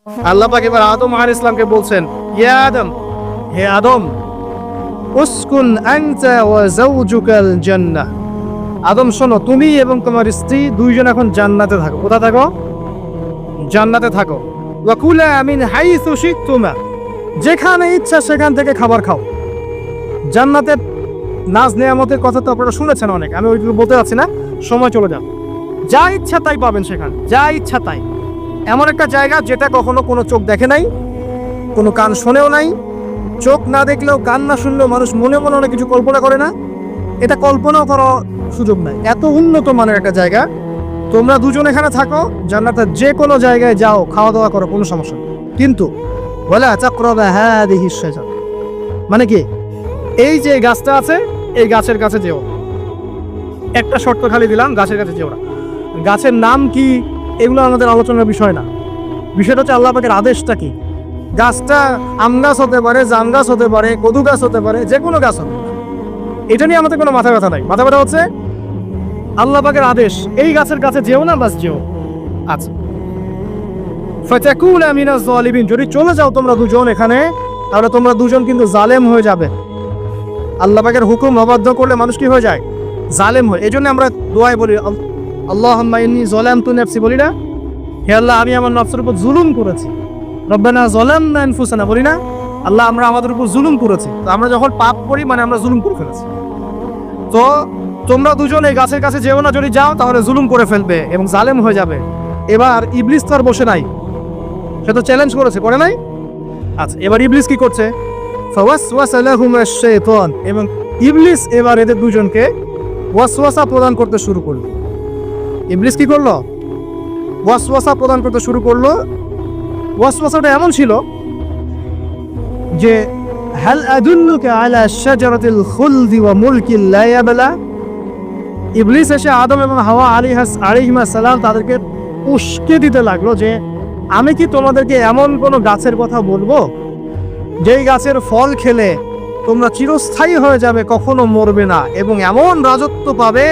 আল্লাহ পাক এবার আদম আলাইহিস সালামকে বলছেন, ইয়া আদম, হে আদম, উসকুন আনতা ওয়া যাওজুকাল জান্নাহ। আদম শোনো, তুমি এবং তোমার স্ত্রী দুইজন এখন জান্নাতে থাকো। কোথায় থাকো? জান্নাতে থাকো। ওয়া কুলা মিন হাইসু শি'তুমা, যেখানে ইচ্ছা সেখান থেকে খাবার খাও। জান্নাতের নাজ নেয়ামতের কথা তো আপনারা শুনেছেন অনেক, আমি ওইগুলো বলতে যাচ্ছি না, সময় চলে যান। যা ইচ্ছা তাই পাবেন সেখানে, যা ইচ্ছা তাই। এমন একটা জায়গা যেটা কখনো কোনো চোখ দেখে নাই, কোনো কান শোনেও নাই। চোখ না দেখলেও, কান না শুনলেও মানুষ মনে মনে অনেক কিছু কল্পনা করে না, এটা কল্পনাও করার সুযোগ নাই। এত উন্নত মানের একটা জায়গা। তোমরা দুজন এখানে থাকো, জান্নাতের যে কোনো জায়গায় যাও, খাওয়া দাওয়া করো, কোনো সমস্যা নেই। কিন্তু ওয়ালা তাকরাবা হাদিহিশ শাজারা, মানে কি, এই যে গাছটা আছে এই গাছের কাছে যেও। একটা শর্ত খালি দিলাম, গাছের কাছে যেও না। গাছের নাম কি এগুলো আমাদের আলোচনার বিষয় না। বিষয়টা হচ্ছে আল্লাহ পাকের আদেশটা কি। গাছটা আম গাছ হতে পারে, জাম গাছ হতে পারে, কদু গাছ হতে পারে, যে কোনো গাছ হতে পারে, এটা নিয়ে আমাদের কোনো মাথা ব্যথা নাই। মাথা ব্যথা হচ্ছে আল্লাহ পাকের আদেশ, এই গাছের কাছে যেও না, বাস যেও। আচ্ছা, ফাতাকুনা মিনাজ জালিমিন, যদি চলে যাও তোমরা দুজন এখানে, তাহলে তোমরা দুজন কিন্তু জালেম হয়ে যাবে। আল্লাহ পাকের হুকুম অবাধ্য করলে মানুষ কি হয়ে যায়? জালেম হয়। এই জন্য আমরা দোয়ায় বলি, আল্লাহুম্মা ইন্নী যালামতু নাফসি, বলি না? হে আল্লাহ, আমি আমার নফসের উপর জুলুম করেছি। রব্বানা যালামনা আনফুসানা, বলি না? আল্লাহ, আমরা আমাদের উপর জুলুম করেছি। তো আমরা যখন পাপ করি মানে আমরা জুলুম করে ফেলেছি। তো তোমরা দুজন এই গাছের কাছে যেও না, যদি যাও তাহলে জুলুম করে ফেলবে এবং জালেম হয়ে যাবে। এবার ইবলিস তো আর বসে নাই, সে তো চ্যালেঞ্জ করেছে, করে নাই? আচ্ছা, এবার ইবলিস কি করছে? ফাওয়াসওয়াসা লাহুমা শাইতান, এবং ইবলিস এবার এদের দুজনকে ওয়াসওয়াসা প্রদান করতে শুরু করলো। ইবলিস কি করলো? ওয়াসওয়াসা প্রদান করতে শুরু করলো। ওয়াসওয়াসাটা এমন ছিল যে, হাল আদুল্লুকা আলা শাজারাতিল খুলদি ওয়া মুলকিন লা ইয়াবলা। ইবলিস এসে আদম এবং হাওয়া আলাইহিস সালাম তাদেরকে উস্কে দিতে লাগলো যে, আমি কি তোমাদেরকে এমন কোনো গাছের কথা বলবো যেই গাছের ফল খেলে তোমরা চিরস্থায়ী হয়ে যাবে, কখনো মরবে না, এবং এমন রাজত্ব পাবে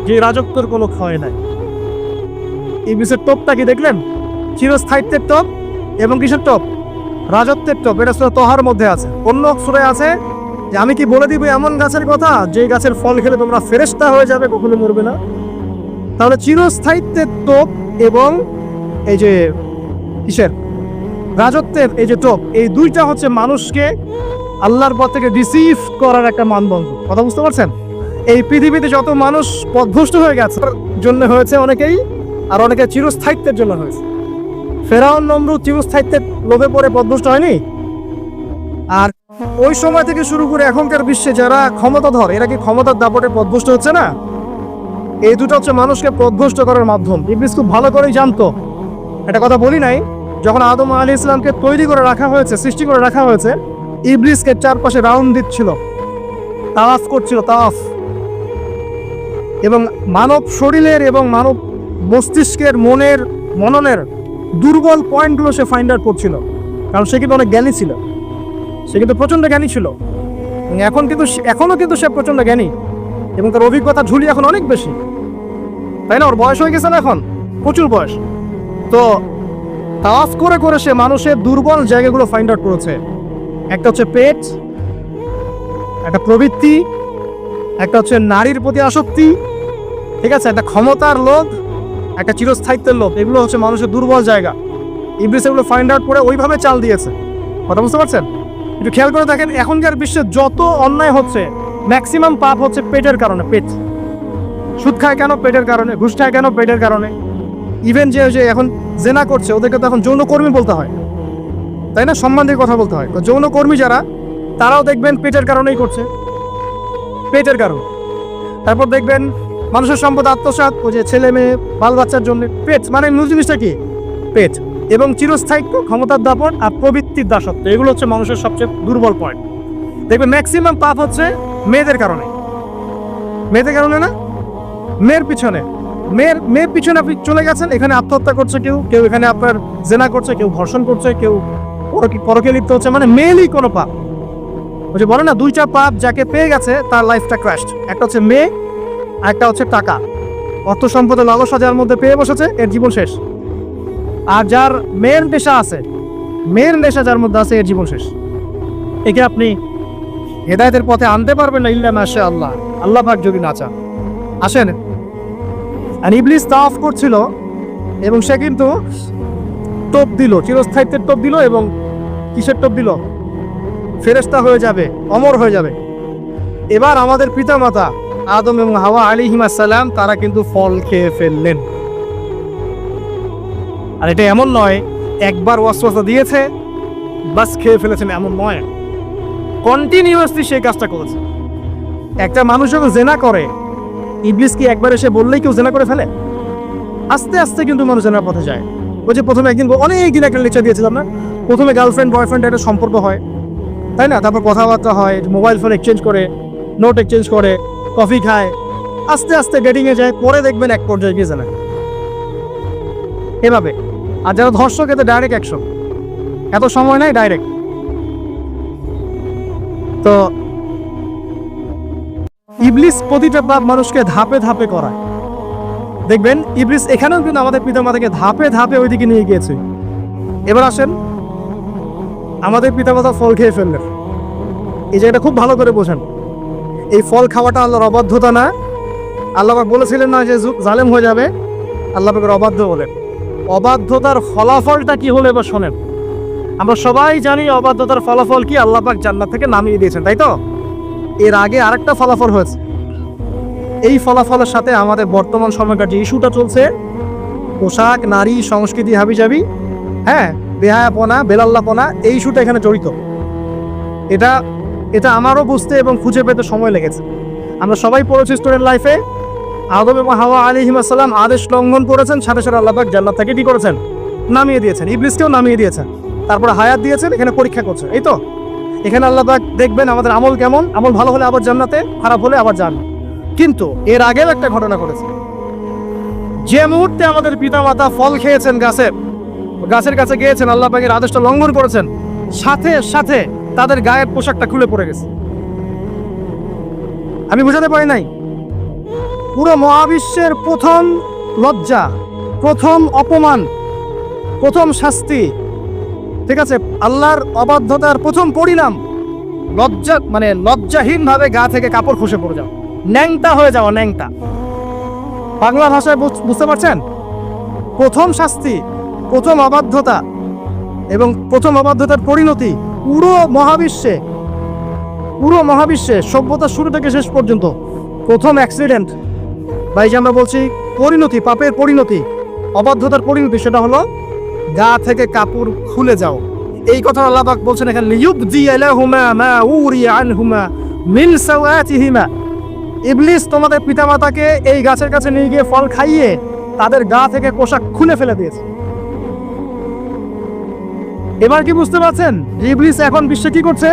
যে রাজত্বের কোনো ক্ষয় নাই। ইবলিসের টোপটা কি দেখলেন? চিরস্থায়িত্বের টোপ এবং কিসের টোপ? রাজত্বের টোপ। এটা সূরা তহার মধ্যে আছে। অন্য সূরায় আছে যে, আমি কি বলে দিব এমন গাছের কথা যে গাছের ফল খেলে তোমরা ফেরেশতা হয়ে যাবে, কখনো মরবে না। তাহলে চিরস্থায়িত্বের টোপ এবং এই যে কিসের রাজত্বের এই যে টোপ, এই দুইটা হচ্ছে মানুষকে আল্লাহর পথ থেকে ডিসিভ করার একটা মানদণ্ড। কথা বুঝতে পারছেন? এই পৃথিবীতে যত মানুষ পথভ্রষ্ট হয়ে গেছে জন্য হয়েছে অনেকেই, আর অনেকে চিরস্থায়িত্বের জন্য হয়েছে। ফেরাউন নমরুদ চিরস্থায়িত্বের লোভে পড়ে পথভ্রষ্ট হয়নি? আর ওই সময় থেকে শুরু করে এখনকার বিশ্বে যারা ক্ষমতাধর, এরা কি ক্ষমতার দাপটে পথভ্রষ্ট হচ্ছে না? এই দুটো হচ্ছে মানুষকে পথভ্রষ্ট করার মাধ্যম। ইবলিস খুব ভালো করেই জানতো। একটা কথা বলি নাই, যখন আদম আলাইহিস সালামকে তৈরি করে রাখা হয়েছে, সৃষ্টি করে রাখা হয়েছে, ইবলিসকে চারপাশে রাউন্ড দিচ্ছিল, তাওয়াফ করছিল, তাওয়াফ। এবং মানব শরীরের এবং মানব মস্তিষ্কের, মননের দুর্বল পয়েন্টগুলো সে ফাইন্ড আউট করছিল। কারণ সে কিন্তু অনেক জ্ঞানী ছিল, সে কিন্তু প্রচণ্ড জ্ঞানী ছিল। এখনো কিন্তু সে প্রচণ্ড জ্ঞানী, এবং তার অভিজ্ঞতা ঝুলি এখন অনেক বেশি, তাই না? ওর বয়স হয়ে গেছে না, এখন প্রচুর বয়স। তো তাওয়াফ করে করে সে মানুষের দুর্বল জায়গাগুলো ফাইন্ড আউট করেছে। একটা হচ্ছে পেট, একটা প্রবৃত্তি, একটা হচ্ছে নারীর প্রতি আসক্তি, ঠিক আছে, একটা ক্ষমতার লোভ, একটা চিরস্থায়িত্বের লোভ। এগুলো হচ্ছে মানুষের দুর্বল জায়গা। ইবলিস এগুলো ফাইন্ড আউট করে ওইভাবে চাল দিয়েছে। কথা বুঝতে পারছেন? একটু খেয়াল করে দেখেন, এখনকার বিশ্বে যত অন্যায় হচ্ছে, ম্যাক্সিমাম পাপ হচ্ছে পেটের কারণে। পেট। সুদ খায় কেন? পেটের কারণে। ঘুষ খায় কেন? পেটের কারণে। ইভেন যে এখন জেনা করছে, ওদেরকে তো এখন যৌনকর্মী বলতে হয়, তাই না? সম্মান দিয়ে কথা বলতে হয়। যৌনকর্মী যারা, তারাও দেখবেন পেটের কারণেই করছে, পেটের কারণ। তারপর দেখবেন মানুষের সম্পদ আত্মসাৎ, ওই যে ছেলে মেয়ে বাল বাচ্চার জন্য। পেট মানে মূল জিনিসটা কি? পেট। এবং চিরস্থায়িত্ব, ক্ষমতার দাপট আর প্রবৃত্তির দাসত্ব, এগুলো হচ্ছে মানুষের সবচেয়ে দুর্বল পয়েন্ট। দেখবেন ম্যাক্সিমাম পাপ হচ্ছে মেয়েদের কারণে। মেয়েদের কারণে না, মেয়ের পিছনে। মেয়ের পিছনে আপনি চলে গেছেন, এখানে আত্মহত্যা করছে কেউ এখানে আপনার জেনা করছে, কেউ ধর্ষণ করছে, কেউ পরকে লিপ্ত হচ্ছে। মানে মেয়েরই কোনো পাপ। ওই যে বলে না, দুইটা পাপ যাকে পেয়ে গেছে তার লাইফটা ক্র্যাশড। একটা হচ্ছে মেয়ে, একটা হচ্ছে টাকা। অর্থ সম্পদের লালসা যার মধ্যে পেয়ে বসেছে, এর জীবন শেষ। আর যার মেয়ের নেশা আছে, মেয়ের নেশা যার মধ্যে আছে এর জীবন শেষ। একে আপনি হেদায়েতের পথে আনতে পারবেন না ইল্লা মাশা আল্লাহ, আল্লাহ পাক যদি না চান। আসেন, আর ইবলিস তাওয়াফ করছিল এবং সে কিন্তু টোপ দিল, চিরস্থায়িত্বের টোপ দিল এবং কিসের টোপ দিল? ফেরেশতা হয়ে যাবে, অমর হয়ে যাবে। এবার আমাদের পিতামাতা আদম এবং হাওয়া আলাইহিস সালাম তারা কিন্তু ফল খেয়ে ফেললেন। আর এটা এমন নয় একবার ওয়াসওয়াসা দিয়েছে বাস খেয়ে ফেলেছেন, এমন নয়, কন্টিনিউয়াসলি সেই কাজটা করেছে। একটা মানুষ যখন জেনা করে, ইবলিস কি একবার এসে বললেই কেউ জেনা করে ফেলে? আস্তে আস্তে কিন্তু মানুষ জেনার পথে যায়। ওই যে প্রথমে একদিন অনেক দিন একটা লেকচার দিয়েছিলাম না, প্রথমে গার্লফ্রেন্ড বয়ফ্রেন্ড একটা সম্পর্ক হয়, তাই না? তারপর কথাবার্তা হয়, মোবাইল ফোন এক্সচেঞ্জ করে, নোট এক্সচেঞ্জ করে, কফি খায়, আস্তে আস্তে ডেটিংয়ে যায়, পরে দেখবেন এক পর্যায়ে গিয়ে জানা এভাবে। আর যারা ধর্ষক এতে ডাইরেক্ট অ্যাকশন, এত সময় নাই, ডাইরেক্ট। তো ইবলিস প্রতিটা পাপ মানুষকে ধাপে ধাপে করায়। দেখবেন ইবলিস এখানেও কিন্তু আমাদের পিতামাতাকে ধাপে ধাপে ওইদিকে নিয়ে গিয়েছে। এবার আসেন, আমাদের পিতামাতা ফল খেয়ে ফেললেন, এই জায়গাটা খুব ভালো করে বোঝেন। এই ফল খাওয়াটা আল্লাহর অবাধ্যতা না। আল্লাহ পাক বলেছিলেন না যে জালেম হয়ে যাবে, আল্লাহ পাকের অবাধ্য বলেন। অবাধ্যতার ফলাফলটা কি হলো এবার শোনেন। আমরা সবাই জানি অবাধ্যতার ফলাফল কি, আল্লাহ পাক জান্নাত থেকে নামিয়ে দিয়েছেন, তাই তো? এর আগে আরেকটা ফলাফল হয়েছে। এই ফলাফলের সাথে আমাদের বর্তমান সময়কার যে ইস্যুটা চলছে, পোশাক, নারী, সংস্কৃতি, হাবিজাবি, হ্যাঁ, বেহায়াপনা, বেলাল্লাপনা, এই ইস্যুটা এখানে জড়িত। এটা এটা আমারও বুঝতে এবং খুঁজে পেতে সময় লেগেছে। আমরা সবাই পড়েছি স্টুডেন্ট লাইফে, আদম এবং হাওয়া আলাইহিস সালাম আদেশ লঙ্ঘন করেছেন, সাথে সাথে আল্লাহ পাক জান্নাত থেকে কি করেছেন? নামিয়ে দিয়েছেন। ইবলিসকেও নামিয়ে দিয়েছেন, তারপরে হায়াত দিয়েছেন, এখানে পরীক্ষা করছে। এই তো এখানে আল্লাহ পাক দেখবেন আমাদের আমল কেমন, আমল ভালো হলে আবার জান্নাতে, খারাপ হলে আবার জান। কিন্তু এর আগেও একটা ঘটনা ঘটেছে। যে মুহূর্তে আমাদের পিতামাতা ফল খেয়েছেন গাছের কাছে গিয়েছেন, আল্লাহ পাকের আদেশটা লঙ্ঘন করেছেন, সাথে সাথে তাদের গায়ের পোশাকটা খুলে পড়ে গেছে। আমি বুঝাতে পারি নাই? পুরো মহাবিশ্বের প্রথম লজ্জা, প্রথম অপমান, প্রথম শাস্তি, ঠিক আছে, আল্লাহর অবাধ্যতার প্রথম পরিণাম লজ্জা, মানে লজ্জাহীন ভাবে গা থেকে কাপড় খসে পড়ে যাও, ন্যাংটা হয়ে যাওয়া, ন্যাংটা। বাংলা ভাষায় বুঝতে পারছেন? প্রথম শাস্তি, প্রথম অবাধ্যতা এবং প্রথম অবাধ্যতার পরিণতি পুরো মহাবিশ্বে সভ্যতার শুরু থেকে শেষ পর্যন্ত প্রথম অ্যাক্সিডেন্ট, বা এই যে আমরা বলছি পরিণতি, পাপের পরিণতি, অবাধ্যতার পরিণতি, সেটা হলো গা থেকে কাপড় খুলে যাও। এই কথা আল্লাহ পাক বলছেন এখানে, লিইউবদিয়া লাহুমা মা উরিয়া আনহুমা মিন সাওয়াতিহিমা। ইবলিস তোমাদের পিতামাতাকে এই গাছের কাছে নিয়ে গিয়ে ফল খাইয়ে তাদের গা থেকে পোশাক খুলে ফেলে দিয়েছে। এবার কি বুঝতে পারছেন যে ইবলিস এখন বিশ্বে কি করছে?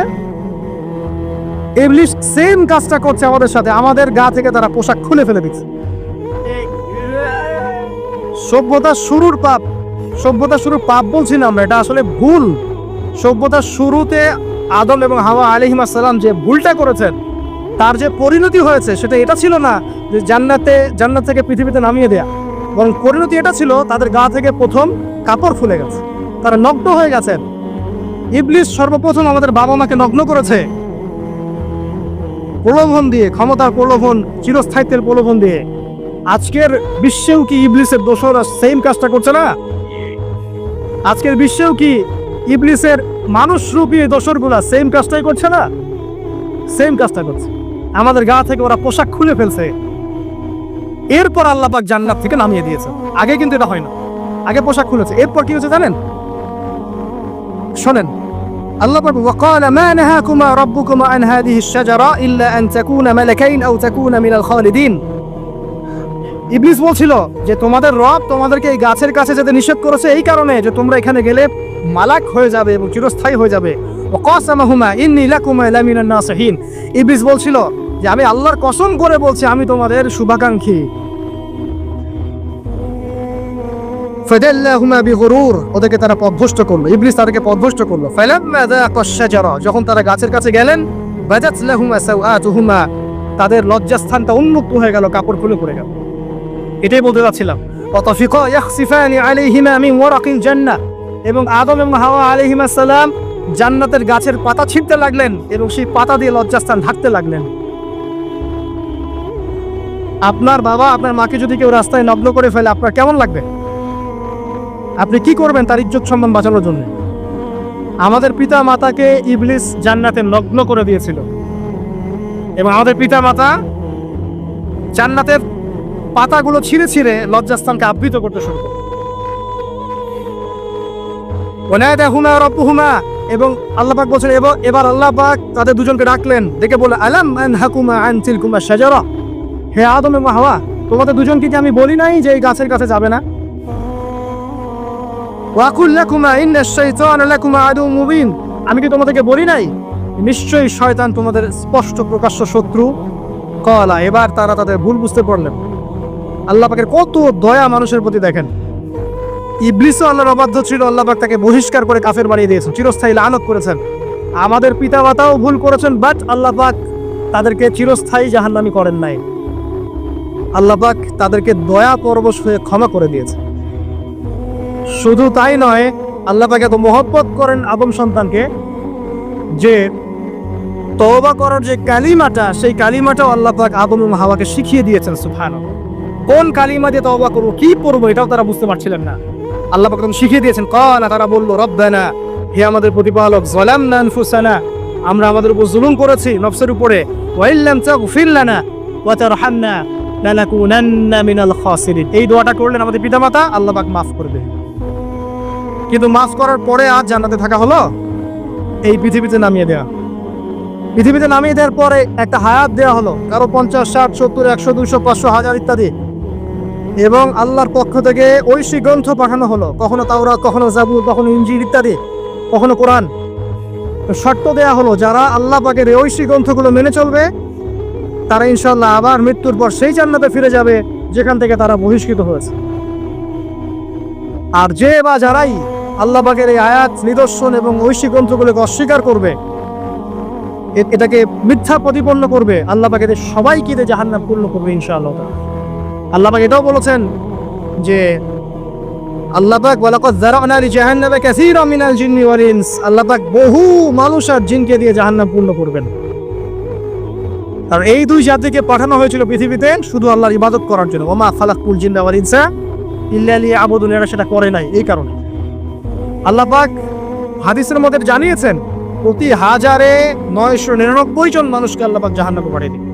ইবলিস সেম কাজটা করছে আমাদের সাথে, আমাদের গা থেকে তারা পোশাক খুলে ফেলে দিচ্ছে। সভ্যতার শুরুর পাপ বলছি না আমরা, এটা আসলে ভুল। সভ্যতার শুরুতে আদম এবং হাওয়া আলাইহিস সালাম যে ভুলটা করেছেন, তার যে পরিণতি হয়েছে সেটা এটা ছিল না যে জান্নাত থেকে পৃথিবীতে নামিয়ে দেয়া, বরং পরিণতি এটা ছিল তাদের গা থেকে প্রথম কাপড় খুলে গেছে, তারা নগ্ন হয়ে গেছেন। ইবলিস সর্বপ্রথম আমাদের বাবা মাকে নগ্ন করেছে প্রলোভন দিয়ে, ক্ষমতার প্রলোভন, চিরস্থায়িত্বের প্রলোভন দিয়ে। আজকের বিশ্বেও কি ইবলিসের দোসররা সেম কাজটা করছে না? আজকের বিশ্বেও কি ইবলিসের মানুষরূপী দোসরগুলা সেম কাজটাই করছে না? সেম কাজটা করছে। আমাদের গা থেকে ওরা পোশাক খুলে ফেলছে, এরপর আল্লাহ পাক জান্নাত থেকে নামিয়ে দিয়েছে। আগে কিন্তু এটা হয় না, আগে পোশাক খুলেছে, এরপর কি হচ্ছে জানেন? শোনেন, আল্লাহ পাক ওয়াকালা মা নাহাকুমা রাব্বুকুমা আন হাদিহিশ শাজারা ইল্লা আন তাকুনা মালাকাইন আও তাকুনা মিনাল খালিদিন। ইবলিস বলছিল যে তোমাদের রব তোমাদেরকে এই গাছের কাছে যেতে নিষেধ করেছে এই কারণে যে তোমরা এখানে গেলে মালাক হয়ে যাবে এবং চিরস্থায়ী হয়ে যাবে। ওয়াকাসামাহুমা ইন্নী লাকুমা লামিনান নাসিহিন। ইবলিস বলছিল যে আমি আল্লাহর কসম করে বলছি আমি তোমাদের শুভাকাঙ্ক্ষী। ফাদাল্লাহুমা বিগুরুর, ওদেরকে তারা পথভ্রষ্ট করলো, ইবলিস তাদেরকে পথভ্রষ্ট করলো। ফালাম্মা যাকাশ শাজারা, যখন তারা গাছের কাছে গেলেন, বাদাত লাহুমা সাওআতুহুমা, তাদের লজ্জাস্থানটা উন্মুক্ত হয়ে গেল, কাপড় খুলে পড়ে গেল। এটাই বলতে যাচ্ছিলাম, ওয়াতাফিকা ইয়াখসিফানি আলাইহিমা মিন ওয়ারাকিল জান্নাহ, এবং আদম এবং হাওয়া আলাইহিস সালাম জান্নাতের গাছের পাতা ছিঁড়তে লাগলেন এবং সেই পাতা দিয়ে লজ্জাস্থান ঢাকতে লাগলেন। আপনার বাবা আপনার মাকে যদি কেউ রাস্তায় নগ্ন করে ফেলে আপনার কেমন লাগবে? আপনি কি করবেন তার ইজ্জত সম্মান বাঁচানোর জন্য? আমাদের পিতা মাতাকে ইবলিস জান্নাতে নগ্ন করে দিয়েছিল এবং আমাদের পিতা মাতা জান্নাতের পাতাগুলো ছিঁড়ে ছিঁড়ে লজ্জাস্থানকে আবৃত করতে শুরু করে। ওয়ানাদাহুমা রাব্বুহুমা, এবং আল্লাহ পাক বলছেন এবার আল্লাহ পাক তাদের দুজনকে ডাকলেন, ডেকে বলে আলাম আনহাকুমা আন তিলকুমা শাজারা, হে আদম এবং হাওয়া, তোমাদের দুজনকে কি আমি বলি নাই যে এই গাছের কাছে যাবে না? ওয়াকুল লাকুমা ইন্নাশ শাইতানা লাকুমা আদুউম মুবিন, আমি কি তোমাদেরকে বলি নাই নিশ্চয়ই শয়তান তোমাদের স্পষ্ট প্রকাশ্য শত্রু? কলা, এবার তারা তাদের ভুল বুঝতে পারলেন। আল্লাহ পাকের কত দয়া মানুষের প্রতি দেখেন। ইবলিসও আল্লাহর অবাধ্য ছিল, আল্লাহ পাক তাকে বহিষ্কার করে কাফের বানিয়ে দিয়েছেন, চিরস্থায়ী লানত করেছেন। আমাদের পিতা মাতাও ভুল করেছেন, বাট আল্লাহ পাক তাদেরকে চিরস্থায়ী জাহান্নামী করেন নাই। আল্লাহ পাক তাদেরকে দয়া পরবশ হয়ে ক্ষমা করে দিয়েছে। শুধু তাই নয়, আল্লাহ পাক এত মহব্বত করেন আদম সন্তানকে যে তওবা করার যে কালিমাটা, সেই কালিমাটাও আল্লাহ পাক আদম এবং হাওয়াকে শিখিয়ে দিয়েছেন। সুবহানাল্লাহ। কোন কালিমা দিয়ে তওবা করবো, কি পড়বো, এটাও তারা বুঝতে পারছিলেন না। আল্লাহ পাক তখন শিখিয়ে দিয়েছেন। ক্বালা, তারা বলল, রব্বানা, হে আমাদের প্রতিপালক, যালামনা আনফুসানা, আমরা আমাদের উপর জুলুম করেছি, নফসের উপরে, ওয়া ইল্লাম তাগফির লানা ওয়া তারহামনা লানাকুনান্না মিনাল খাসিরিন। এই দোয়াটা করলেন আমাদের পিতামাতা, আল্লাহ পাক মাফ করে দেন। কিন্তু মাফ করার পরে আজ জান্নাতে থাকা হলো এই পৃথিবীতে নামিয়ে দেওয়া। পৃথিবীতে নামিয়ে দেওয়ার পরে একটা হায়াত দেওয়া হলো, কারো 50, 60, 70, 100, 200, 500, 1000 ইত্যাদি, এবং আল্লাহর পক্ষ থেকে ঐশী গ্রন্থ পাঠানো হলো, কখনো তাওরাত, কখনো জাবুর, কখনো ইনজিল ইত্যাদি, কখনো কোরআন। শর্ত দেয়া হলো যারা আল্লাহ পাকের ঐশী গ্রন্থগুলো মেনে চলবে তারা ইনশাআল্লাহ আবার মৃত্যুর পর সেই জান্নাতে ফিরে যাবে যেখান থেকে তারা বহিষ্কৃত হয়েছে। আর যে বা যারাই আল্লাহ পাকের এই আয়াত, নিদর্শন এবং ঐশী গ্রন্থগুলোকে অস্বীকার করবে, এটাকে মিথ্যা প্রতিপন্ন করবে, আল্লাহ পাক এদের সবাইকে জাহান্নাম পূর্ণ করবে ইনশাআল্লাহ। আল্লাহ পাক এটাও বলেছেন যে আল্লাহ পাক ওয়ালাকাদ যারানা লিজাহান্নামা কাসীরাম মিনাল জিন্নি ওয়াল ইনস, আল্লাহ পাক বহু মানুষ আর জিনকে দিয়ে জাহান্নাম পূর্ণ করবেন। আর এই দুই জাতিকে পাঠানো হয়েছিল পৃথিবীতে শুধু আল্লাহর ইবাদত করার জন্য। ওমা খালাকুল জিন্না ওয়াল ইনসা ইল্লা লিয়াবুদুন, এরা সেটা করে নাই। এই কারণে আল্লাহ পাক হাদিসের মধ্যে জানিয়েছেন প্রতি 1099 জন মানুষকে আল্লাহ পাক জাহান্নামে পাঠিয়ে দিবেন।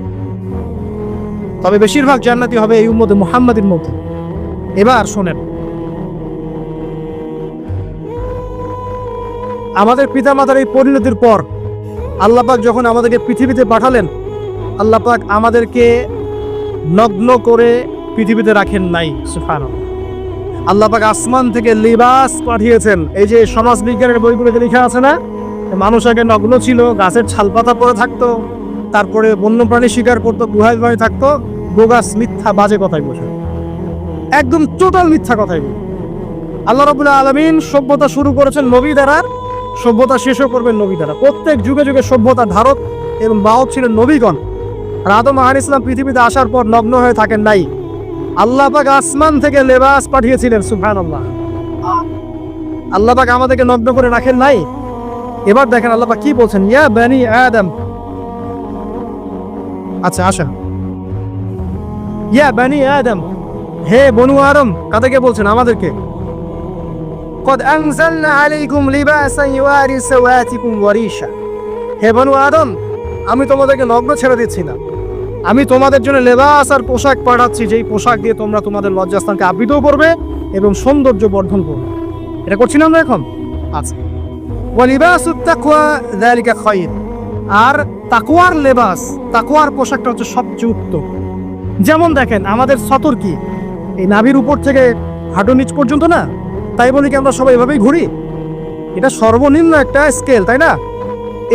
তবে বেশিরভাগ জান্নাতি হবে এই উম্মতে মুহাম্মাদের মধ্যে। এবার শোনেন, আমাদের পিতামাতার এই পরিণতির পর আল্লাহ পাক যখন আমাদেরকে পৃথিবীতে পাঠালেন, আল্লাহ পাক আমাদেরকে নগ্ন করে পৃথিবীতে রাখেন নাই। সুবহানাল্লাহ। আল্লাহ পাক আসমান থেকে লিবাস পাঠিয়েছেন। এই যে সমাজ বিজ্ঞানের বইগুলোতে লেখা আছে না, মানুষ আগে নগ্ন ছিল, গাছের ছালপাতা পরে থাকতো, তারপরে বন্যপ্রাণী শিকার করতো, গুহায় গুহায় থাকতো, বোগাস, মিথ্যা, বাজে কথাই বসে, একদম টোটাল মিথ্যা কথাই বলে। আল্লাহ রাব্বুল আলামিন সভ্যতা শুরু করেছেন নবী দ্বারা, সভ্যতা শেষও করবেন নবী দ্বারা। প্রত্যেক যুগে যুগে সভ্যতার ধারক এবং বাহক ছিলেন নবীগণ। আর আদম আলাইহিস সালাম পৃথিবীতে আসার পর নগ্ন হয়ে থাকেন নাই। আল্লাহ পাক আসমান থেকে লেবাস পাঠিয়েছিলেন। সুবহানাল্লাহ। আল্লাহ পাক আমাদেরকে নগ্ন করে রাখেন নাই। এবার দেখেন আল্লাহ পাক কি বলছেন, ইয়া বানি আদম, আচ্ছা আসা, ইয়া বানি আদম, হে বনু আদম, কাদেরকে বলছেন? আমাদেরকে। কদ আনজালনা আলাইকুম লিবাসান ইউয়ারি সাওয়াতিকুম ওয়া রিশা, হে বনু আদম, আমি তোমাদেরকে নগ্ন ছেড়ে দিচ্ছি না, আমি তোমাদের জন্য লেবাস আর পোশাক পাঠাচ্ছি, যেই পোশাক দিয়ে তোমরা তোমাদের লজ্জাস্থানকে আবৃত করবে এবং সৌন্দর্য বর্ধন করবে। এটা করছি না আমরা এখন? আচ্ছা। ওয়া লিবাসুত তাকওয়া যালিকা খায়র, আর তাকওয়ার লেবাস, তাকওয়ার পোশাকটা হচ্ছে সবচেয়ে উত্তম। যেমন দেখেন আমাদের সতর কি এই নাভির উপর থেকে হাঁটু নিচ পর্যন্ত না, তাই বলি কি আমরা সবাই এভাবেই ঘুরি? এটা সর্বনিম্ন একটা স্কেল, তাই না?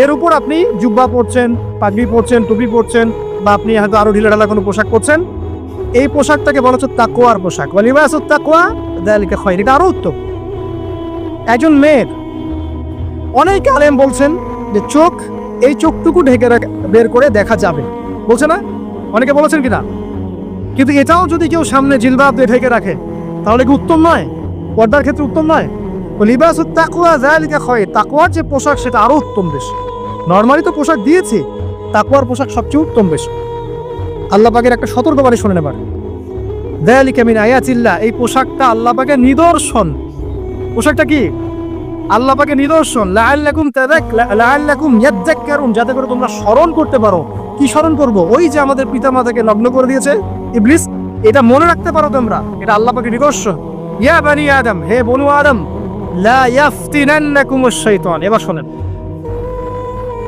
এর উপর আপনি জুব্বা পরছেন, পাগড়ি পরছেন, টুপি পরছেন, বা আপনি হয়তো আরো ঢিলাঢালা কোনো পোশাক পরছেন, এই পোশাকটাকে বলা হচ্ছে তাকওয়ার পোশাক। ওয়া লিবাসুত তাকওয়া যালিকা খায়র, এটা আরো উত্তম। একজন মেয়ের, অনেক আলেম বলছেন যে চোখ, এই চোখটুকু ঢেকে বের করে দেখা যাবে, বলছে না? অনেকে বলেছেন কিনা? কিন্তু এটাও যদি কেউ সামনে জিলবাব দিয়ে ঢেকে রাখে তাহলে কি উত্তম নয়? পর্দার ক্ষেত্রে উত্তম নয়? লিবাসুত তাকওয়া যালিকা খায়র, তাকওয়ার যে পোশাক সেটা আরো উত্তম বেশি। নরমালি তো পোশাক দিয়েছি, তাকওয়ার পোশাক সবচেয়ে উত্তম বেশি। আল্লাহ পাকের একটা সতর্কবাণী শুনে নেবার, যালিকা মিন আয়াতিল্লাহ, এই পোশাকটা আল্লাহ পাকের নিদর্শন। পোশাকটা কি? আল্লাহ পাকের নিদর্শন। লাআল্লাকুম ইয়াযাক্কারুন, যাতে করে তোমরা স্মরণ করতে পারো। কি স্মরণ করব? ওই যে আমাদের পিতামাতাকে নগ্ন করে দিয়েছে ইবলিস, এটা মনে রাখতে পারো তোমরা, এটা আল্লাহ পাকের নিদর্শন। ইয়া বানি আদম, হে বনু আদম, লা ইয়াফতিনান্নাকুমুশ শাইতান। এবার শুনেন,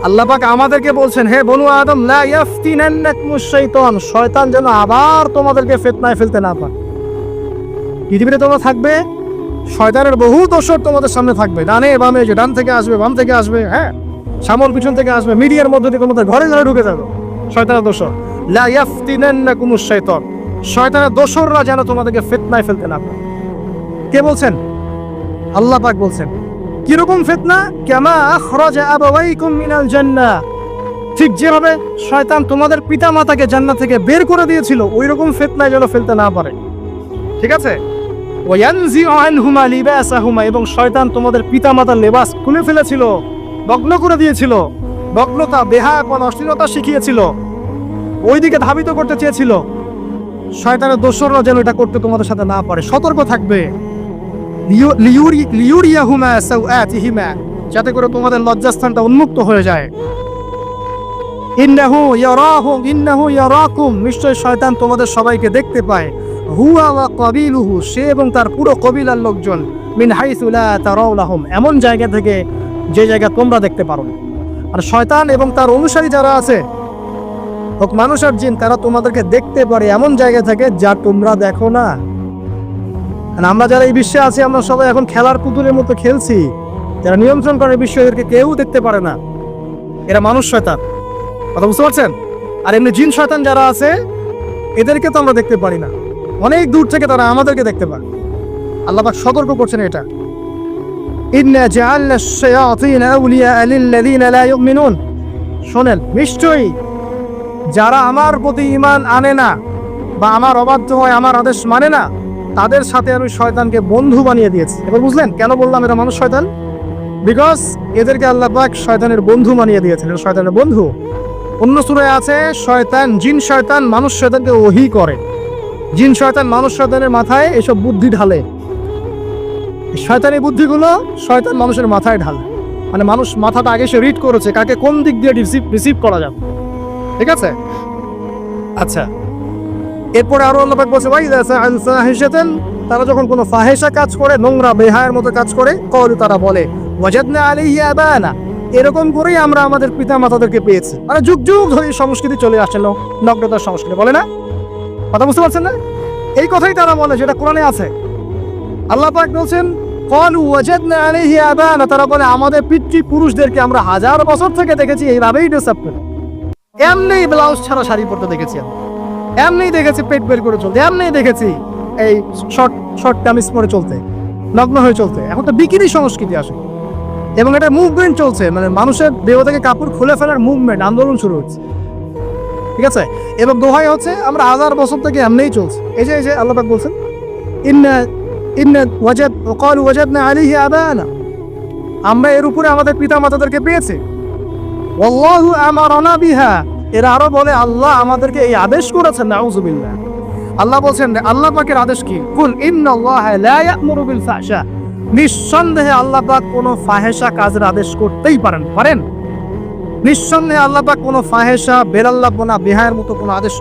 আল্লাহ পাক আমাদেরকে বলছেন, হে বনু আদম, লা ইয়াফতিনান্নাকুমুশ শাইতান, শয়তান যেন আবার তোমাদেরকে ফিতনায় ফেলতে না পারে। পৃথিবীতে তোমরা থাকবে, শয়তানের বহু দোসর তোমাদের সামনে থাকবে, ডানে বামে, যে ডান থেকে আসবে, বাম থেকে আসবে, হ্যাঁ, সামন পিছন থেকে আসবে, মিডিয়ার মধ্যে দিয়ে তোমাদের ঘরে ঘরে ঢুকে যাবে শয়তানের দোসর। লা ইয়াফতিনান্নাকুমুশ শাইতান, শয়তানের দোসররা যেন তোমাদেরকে ফিতনায় ফেলতে না পারে। কে বলছেন? আল্লাহ পাক বলছেন। কিরকম ফিতনা? কামা আখরাজা আবাওয়াইকুম মিনাল জান্নাহ, ঠিক যেভাবে শয়তান তোমাদের পিতা মাতাকে জান্নাত থেকে বের করে দিয়েছিল, ওই রকম ফিতনায় যেন ফেলতে না পারে। ঠিক আছে? ওয়ায়ানজিউ আনহুমা লিবাসাহুমা, এবং শয়তান তোমাদের পিতা মাতার লেবাস খুলে ফেলেছিল, ভগ্ন করে দিয়েছিল, ভগ্নতা, বেহায়াপন, অশ্লীলতা শিখিয়েছিল, ওইদিকে ধাবিত করতে চেয়েছিল। শয়তানের দোসররা যেন এটা করতে তোমাদের সাথে না পারে, সতর্ক থাকবে। লিউরিয়াহুমা সাওআতিহিমা, যাতে করে তোমাদের লজ্জাস্থানটা উন্মুক্ত হয়ে যায়। ইন্নাহু ইয়ারাকুম, নিশ্চয় শয়তান তোমাদের সবাইকে দেখতে পায়। হুয়া ওয়া কাবিলুহু, সে এবং তার পুরো কবিলার লোকজন, মিন হাইসু লা তারাউনাহুম, এমন জায়গা থেকে যে জায়গা তোমরা দেখতে পারো না। আর শয়তান এবং তার অনুসারী যারা আছে, হোক মানুষ আর জিন, তারা তোমাদেরকে দেখতে পারে এমন জায়গা থেকে যা তোমরা দেখো না। আর আমরা যারা এই বিশ্বে আছি, আমরা সবাই এখন খেলার পুতুলের মতো খেলছি। যারা নিয়ন্ত্রণ করে বিশ্ব, এদেরকে কেউ দেখতে পারে না, এরা মানুষ শয়তান। কথা বুঝতে পারছেন? আর এমনি জিন শয়তান যারা আছে, এদেরকে তো আমরা দেখতে পারি না, অনেক দূর থেকে তারা আমাদেরকে দেখতে পায়। আল্লাহ পাক সতর্ক করছেন এটা। ইন্না জাআলনা আশ-শায়াতিন আউলিয়া লিল্লাযিনা লা ইউমিনুন, শোনেন, নিশ্চয়ই যারা আমার প্রতি ঈমান আনে না বা আমার অবাধ্য হয়, আমার আদেশ মানে না, তাদের সাথে আমি শয়তানকে বন্ধু বানিয়ে দিয়েছি। এবার বুঝলেন কেন বললাম এরা মানুষ শয়তান? বিকজ এদেরকে আল্লাহ পাক শয়তানের বন্ধু বানিয়ে দিয়েছেন, এরা শয়তানের বন্ধু। অন্য সূরায় আছে, শয়তান, জিন শয়তান মানুষ শয়তানকে ওহী করে। জিন শয়তান মানুষ শয়তানের মাথায় এসব বুদ্ধি ঢালে। শয়তানি বুদ্ধিগুলো শয়তান মানুষের মাথায় ঢালে, মানে মানুষ মাথাটা আগে সে রিড করেছে কাকে কোন দিক দিয়ে রিসিভ করা যাবে। ঠিক আছে? আচ্ছা, এরপরে আরো আল্লাহ পাক বলছে, ওয়াইদা সাআল ফাহিশাতান, তারা যখন কোনো ফাহেসা কাজ করে, নোংরা বেহায়ের মতো কাজ করে, ক্বালু, তারা বলে, ওয়াজাদনা আলাইহি আবানা, এরকম করেই আমরা আমাদের পিতা মাতাদেরকে পেয়েছি। মানে যুগ যুগ ধরে সংস্কৃতি চলে আসছে, নগ্নতার সংস্কৃতি, বলে না? কথা বুঝতে পারছেন না? এই কথাই তারা বলে, যেটা কোরআনে আছে। আল্লাহ পাক বলছেন, ক্বালু ওয়াজাদনা আলাইহি আবানা, তারা বলে আমাদের পিতৃপুরুষদেরকে আমরা হাজার বছর থেকে দেখেছি এইভাবেই ড্রেস আপ করে, এমনি ব্লাউজ ছাড়া শাড়ি পরতে দেখেছি, এমনি দেখেছি পেট বের করে চলতে, এমনি দেখেছি এই শর্ট কামিজ পরে চলতে, নগ্ন হয়ে চলতে। এখন তো বিকিনি সংস্কৃতি আসে এবং এটা মুভমেন্ট চলছে, মানে মানুষের দেহ থেকে কাপড় খুলে ফেলার মুভমেন্ট, আন্দোলন শুরু হচ্ছে। ঠিক আছে? এবং দোহাই হচ্ছে আমরা হাজার বছর থেকে এমনিই চলছে। এই যে আল্লাহ পাক বলছেন, ক্বালু ওয়াজাদনা আলাইহি আবানা, আমরা এর উপরে আমাদের পিতা মাতাদেরকে পেয়েছি। ওয়াল্লাহু আমারানা বিহা, এরা আরো বলে আল্লাহ আমাদেরকে এই আদেশ করেছেন। নাউযুবিল্লাহ। আল্লাহ বলছেন, আল্লাহ পাকের আদেশ কি? কুল ইন্নাল্লাহা লা ইয়া'মুরু বিল ফাহশা, নিঃসন্দেহে আল্লাহ পাক কোনো ফাহেসা কাজের আদেশ করতেই পারেন। নিঃসন্দেহে আল্লাহ পাক কোনো ফাহেসা, বেরাল্লাপনা, বেহায়ের মতো কোনো আদেশ,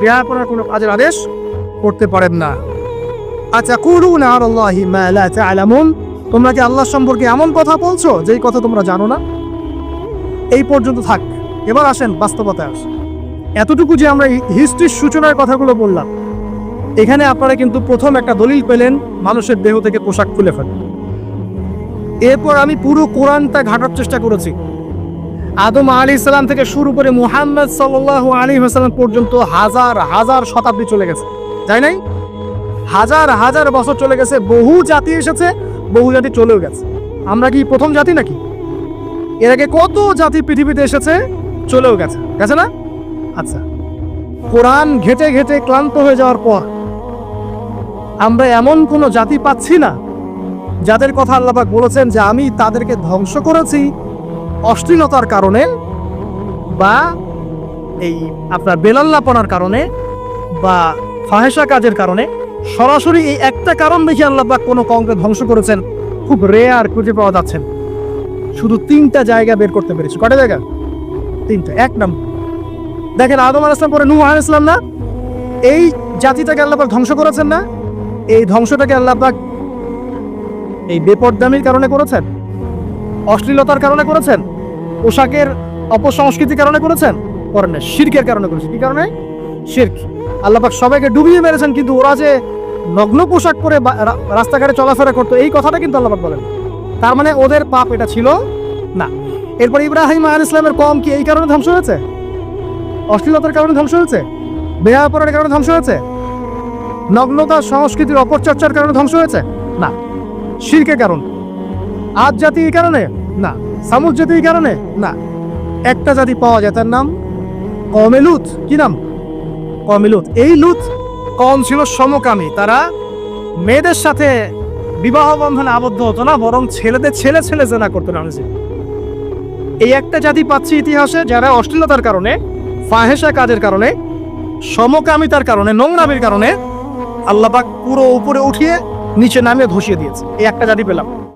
বেহায়াপনার কোনো কাজের আদেশ করতে পারেন না। আতাকুলুনা আলাল্লাহি মা লা তা'লামুন, তোমরা কি আল্লাহ সম্পর্কে এমন কথা বলছো যেই কথা তোমরা জানো না? এই পর্যন্ত থাক, এবার আসেন বাস্তবতায় আসেন। এতটুকু যে আমরা হিস্ট্রির সূচনার কথাগুলো বললাম, এখানে আপনারা কিন্তু প্রথম একটা দলিল পেলেন মানুষের দেহ থেকে পোশাক খুলে ফেলে। এরপর আমি পুরো কোরআনটা ঘাটার চেষ্টা করেছি, আদম আলাইহিস সালাম থেকে শুরু করে মুহাম্মদ সাল্লাল্লাহু আলাইহি ওয়াসাল্লাম পর্যন্ত হাজার হাজার শতাব্দী চলে গেছে, তাই নাই? হাজার হাজার বছর চলে গেছে, বহু জাতি এসেছে, বহু জাতি চলেও গেছে। আমরা কি প্রথম জাতি নাকি? এর আগে কত জাতি পৃথিবীতে এসেছে, চলেও গেছে, গেছে না? আচ্ছা, কোরআন ঘেটে ঘেটে ক্লান্ত হয়ে যাওয়ার পর আমরা এমন কোনো জাতি পাচ্ছি না যাদের কথা আল্লাহ পাক বলেছেন যে আমি তাদেরকে ধ্বংস করেছি অশ্লীলতার কারণে বা এই আপনার বেলাল্লাপনার কারণে বা ফাহেসা কাজের কারণে, সরাসরি এই একটা কারণ দেখে আল্লাহ পাক কোনো কওমকে ধ্বংস করেছেন খুব রেয়ার খুঁজে পাওয়া যাচ্ছে। শুধু 3টা জায়গা বের করতে পেরেছি। কটা জায়গা? 3টা। এক নাম্বার দেখেন, আদম আলাইহিস সালাম পরে নূহ আলাইহিস সালাম না, এই জাতিটাকে আল্লাহ পাক ধ্বংস করেছেন না? এই ধ্বংসটাকে আল্লাহ পাক এই বেপরদামির কারণে করেছেন, অশ্লীলতার কারণে করেছেন, পোশাকের অপসংস্কৃতির কারণে করেছেন? করেন না, শিরকের কারণে করেছেন। কি কারণে? শিরক। আল্লাহ পাক সবাইকে ডুবিয়ে মেরেছেন, কিন্তু ওরা যে নগ্ন পোশাক পরে রাস্তাঘাটে চলাফেরা করতো এই কথাটা কিন্তু আল্লাহ পাক বলেন। তার মানে ওদের পাপ এটা ছিল না। এরপর ইব্রাহিম আলাইহিস সালামের কওম কি এই কারণে ধ্বংস হয়েছে? অশ্লীলতার কারণে ধ্বংস হয়েছে? বেহায়াপনার কারণে ধ্বংস হয়েছে? নগ্নতা সংস্কৃতির অপচর্চার কারণে ধ্বংস হয়েছে? না। শিরকের কারণ। আদ জাতি এই কারণে? না। সামুদ জাতি এই কারণে? না। একটা জাতি পাওয়া যায়, তার নাম কওমে লূত। কি নাম? কওমে লূত। এই লূত কওম ছিল সমকামী। তারা মেয়েদের সাথে বিবাহ বন্ধনে আবদ্ধ হতো না, বরং ছেলেদের ছেলে ছেলে জেনা করতো না। এই একটা জাতি পাচ্ছি ইতিহাসে যারা অশ্লীলতার কারণে, ফাহেসা কাজের কারণে, সমকামিতার কারণে, নোংরামির কারণে আল্লাহ পাক পুরো উপরে উঠিয়ে নিচে নামিয়ে ধসিয়ে দিয়েছে। এই একটা জাতি পেলাম।